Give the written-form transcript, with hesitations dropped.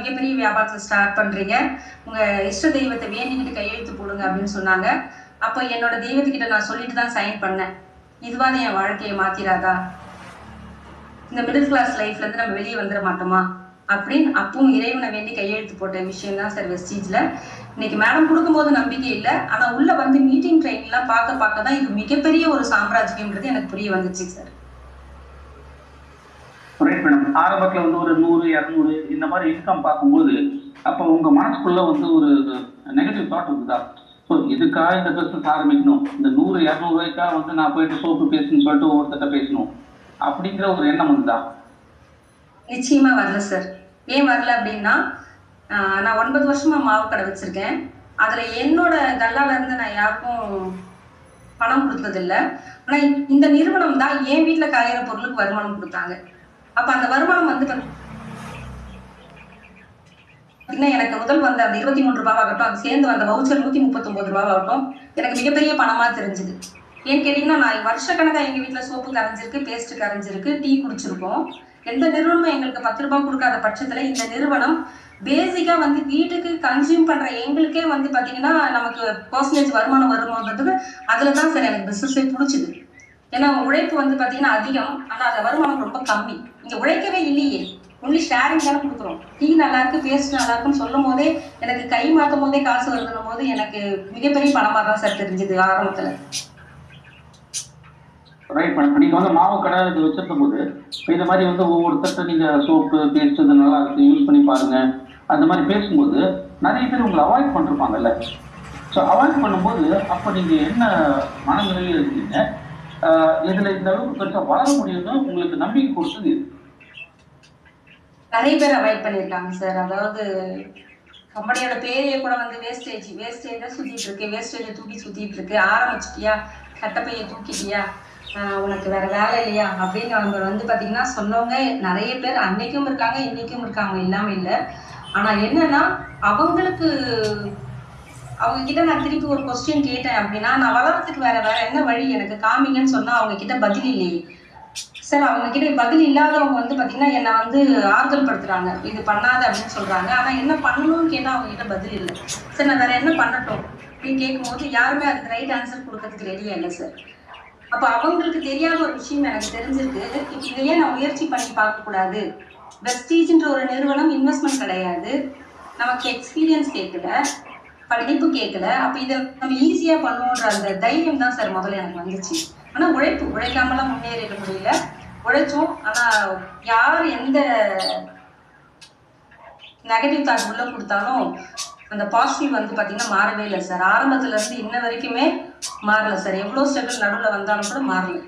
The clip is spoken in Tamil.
மிகப்பெரிய வியாபாரத்தில் ஸ்டார்ட் பண்ணுறீங்க, உங்கள் இஷ்ட தெய்வத்தை வேண்டிக்கிட்டு கையெழுத்து போடுங்க அப்படின்னு சொன்னாங்க. அப்போ என்னோட தெய்வத்துக்கிட்ட நான் சொல்லிட்டு தான் சைன் பண்ணேன். இதுவாது என் வாழ்க்கையை மாற்றிடாதா, இந்த மிடில் கிளாஸ் லைஃப்லேருந்து நம்ம வெளியே வந்துட மாட்டோமா அப்படின்னு அப்பவும் இறைவனை வேண்டி கையெழுத்து போட்ட விஷயம் தான் சார் வெஸ்டீஜில். இன்னைக்கு மேடம் கொடுக்கும்போது நம்பிக்கை இல்லை, ஆனால் உள்ளே வந்து மீட்டிங் ட்ரெயின்லாம் பார்க்க தான் இது மிகப்பெரிய ஒரு சாம்ராஜ்யம்ன்றது எனக்கு புரிய வந்துச்சு சார். Right madam. ஆரம்பத்தில் வந்து ஒரு 100, 200 இந்த மாதிரி இன்கம் பார்க்கும்போது அப்போ உங்கள் மனசுக்குள்ள வந்து ஒரு நெகட்டிவ் தாட் இருக்குதா? ஸோ இதுக்காக இந்த பிஸ்னஸ் ஆரம்பிக்கணும், இந்த 100, 200 ரூபாய்க்காக வந்து நான் போயிட்டு சோப்பு பேசணும்னு சொல்லிட்டு ஒவ்வொருத்தட்ட பேசணும் அப்படிங்கிற ஒரு எண்ணம் வந்துதா? நிச்சயமா வரல சார். ஏன் வரல அப்படின்னா, நான் 9 வருஷமா மாவு கடை வச்சிருக்கேன். அதுல என்னோட கல்லால இருந்து நான் யாருக்கும் பணம் கொடுத்ததில்லை. ஆனா இந்த நிறுவனம் தான் என் வீட்டுல காயிற பொருளுக்கு வருமானம் கொடுத்தாங்க. அப்ப அந்த வருமானம் வந்து எனக்கு முதல் வந்த அந்த 23 ரூபாவாகட்டும், அது சேர்ந்து வந்த வவுச்சர் 139 ரூபாவாகட்டும் எனக்கு மிகப்பெரிய பணமா தெரிஞ்சுது. ஏன்னு கேட்டீங்கன்னா, நான் வருஷக்கணக்காக எங்க வீட்டுல சோப்பு கரைஞ்சிருக்கு, பேஸ்ட் கரைஞ்சிருக்கு, டீ குடிச்சிருக்கோம். எந்த நிறுவனமும் எங்களுக்கு 10 ரூபாய் கொடுக்காத பட்சத்துல இந்த நிறுவனம் பேசிக்கா வந்து வீட்டுக்கு கன்சியூம் பண்ற எங்களுக்கே வந்து பாத்தீங்கன்னா நமக்கு பர்சன்டேஜ் வருமானம் வருமானது அதுலதான் சார் எனக்கு பிசினஸே பிடிச்சிது. ஏன்னா உழைப்பு வந்து பாத்தீங்கன்னா அதிகம், ஆனா அது வருமானம் ரொம்ப கம்மி. இங்க உழைக்கவே இல்லையே, ஒன்லி ஷேரிங் தானே கொடுக்குறோம். டீ நல்லா இருக்கு, பேஸ்ட் நல்லா இருக்குன்னு சொல்லும் போதே எனக்கு கை மாற்றும் போதே காசு வருதுன்னும் போது எனக்கு மிகப்பெரிய பணமா தான் சார் தெரிஞ்சது ஆரம்பத்துல. Right madam. நீங்கள் வந்து மாவு கடை இது வச்சிருக்கும் போது இந்த மாதிரி வந்து ஒவ்வொருத்தட்ட நீங்கள் சோப்பு பேஸ்ட் இது நல்லா இருக்குது யூஸ் பண்ணி பாருங்க அந்த மாதிரி பேசும்போது நிறைய பேர் உங்களை அவாய்ட் பண்ணிருப்பாங்கல்ல. ஸோ அவாய்ட் பண்ணும்போது அப்போ நீங்கள் என்ன மனநிலையில் இருக்கீங்க, இதில் இந்த அளவுக்கு பெருசாக வளர முடியும்னு உங்களுக்கு நம்பிக்கை கொடுத்தது? நிறைய பேர் அவாய்ட் பண்ணியிருக்காங்க சார். அதாவது கம்பெனியோட பேரையே கூட வந்து வேஸ்டேஜை சுற்றிட்டு இருக்கு, வேஸ்டேஜை தூக்கி சுற்றிட்டு இருக்கு, ஆரம்பிச்சிட்டியா, கட்டப்பையை தூக்கிட்டியா, உனக்கு வேற வேலை இல்லையா அப்படின்னு அவங்க வந்து பார்த்தீங்கன்னா சொன்னவங்க நிறைய பேர் அன்னைக்கும் இருக்காங்க, இன்னைக்கும் இருக்காங்க, இல்லாமல் இல்லை. ஆனால் என்னன்னா அவங்களுக்கு அவங்க கிட்ட நான் திருப்பி ஒரு கொஸ்டின் கேட்டேன் அப்படின்னா, நான் வளர்றதுக்கு வேற என்ன வழி எனக்கு காமிங்கன்னு சொன்னா அவங்க கிட்ட பதில் இல்லையே சார். அவங்க கிட்ட பதில் இல்லாதவங்க வந்து பாத்தீங்கன்னா என்னை வந்து ஆறுதல் படுத்துறாங்க, இது பண்ணாத அப்படின்னு சொல்றாங்க. ஆனா என்ன பண்ணணும்னு கேட்டா அவங்க கிட்ட பதில் இல்லை சார். நான் வேற என்ன பண்ணட்டும் அப்படின்னு கேட்கும்போது யாருமே அதுக்கு ரைட் ஆன்சர் கொடுக்கறதுக்கு ரெடியா இல்லை சார். அப்ப அவங்களுக்கு தெரியாத ஒரு விஷயம் எனக்கு தெரிஞ்சிருக்கு. இதையே நான் முயற்சி பண்ணி பார்க்க கூடாது. வெஸ்டீஜ்ன்ற ஒரு நிறுவனம் இன்வெஸ்ட்மெண்ட் கிடையாது, நமக்கு எக்ஸ்பீரியன்ஸ் கேட்கல, படிப்பு கேட்கல. அப்ப இதை நம்ம ஈஸியா பண்ணுவோன்ற அந்த தைரியம் தான் சார் முதல்ல எனக்கு வந்துச்சு. ஆனா உழைக்காமலாம் முன்னேறிட முடியல, உழைச்சோம். ஆனா யார் எந்த நெகட்டிவ் தாட் உள்ள கொடுத்தாலும் அந்த பாசிட்டிவ் வந்து பாத்தீங்கன்னா மாறவே இல்லை சார். ஆரம்பத்துல இருந்து இன்ன வரைக்குமே மாறல சார். எவ்வளவு ஸ்ட்ரகிள் நடுவில் வந்தாலும் கூட மாறல.